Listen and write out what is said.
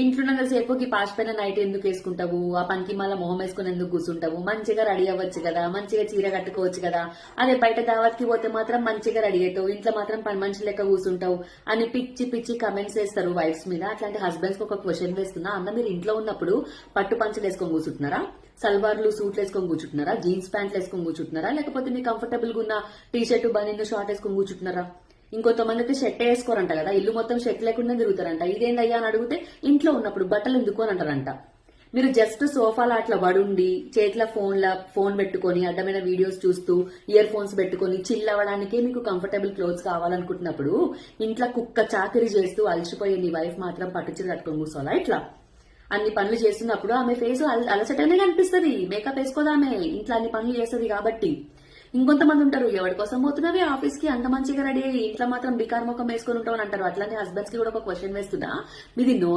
ఇంట్లోన్నంత సేపుకి పాసిపోయిన night ఎందుకు వేసుకుంటావు, ఆ పనికి మళ్ళీ మొహం వేసుకుని ఎందుకు కూర్చుంటావు, మంచిగా రెడీ అవ్వచ్చు కదా, మంచిగా చీర కట్టుకోవచ్చు కదా, అదే బయట దావత్కి పోతే మాత్రం మంచిగా రెడీ అవుతావు, ఇంట్లో మాత్రం పని మనిషి లెక్క కూర్చుంటావు అని పిచ్చి పిచ్చి కమెంట్స్ వేస్తారు వైఫ్స్ మీద. అట్లాంటి హస్బెండ్స్ కి ఒక క్వశ్చన్ వేస్తున్నా, అన్న మీరు ఇంట్లో ఉన్నప్పుడు పట్టు పంచలు వేసుకొని కూర్చుంటున్నారా, సల్వార్లు సూట్లు వేసుకొని కూర్చుంటున్నారా, జీన్స్ ప్యాంట్లు వేసుకొని కూర్చుంటున్నారా, లేకపోతే మీకు కంఫర్టబుల్ గా ఉన్న టీ షర్ట్ బనీన్ షార్ట్ వేసుకొని కూర్చుంటున్నారా? ఇంకొంతమంది అయితే షర్ట్ వేసుకోరంట కదా, ఇల్లు మొత్తం షర్ట్ లేకుండా తిరుగుతారంట. ఇదేందయ్యా అని అడిగితే ఇంట్లో ఉన్నప్పుడు బట్టలు ఎందుకు అని అంటారంట. మీరు జస్ట్ సోఫాలో అట్లా పడుండి చేతిలో ఫోన్ పెట్టుకొని అడ్డమైన వీడియోస్ చూస్తూ ఇయర్ ఫోన్స్ పెట్టుకొని చిల్ అవ్వడానికే మీకు కంఫర్టబుల్ క్లోత్స్ కావాలనుకుంటున్నప్పుడు ఇంట్లో కుక్క చాకరీ చేస్తూ అలసిపోయే నీ వైఫ్ మాత్రం పట్టుచీర కట్టుకొని కూర్చోవాలా? ఇట్లా అన్ని పనులు చేస్తున్నప్పుడు ఆమె ఫేస్ అలసటనే కనిపిస్తుంది. మేకప్ వేసుకోదామే, ఇంట్లో అన్ని పనులు చేస్తుంది కాబట్టి. ఇంకొంతమంది ఉంటారు, ఎవరి కోసం పోతున్నావే ఆఫీస్ కి అంత మంచిగా రెడీ అయ్యి ఇంట్లో మాత్రం బికార్ ముఖం వేసుకొని ఉంటావు అని అంటారు. అట్లానే హస్బెండ్స్ కి కూడా ఒక క్వశ్చన్ వేస్తున్నా, మీది నో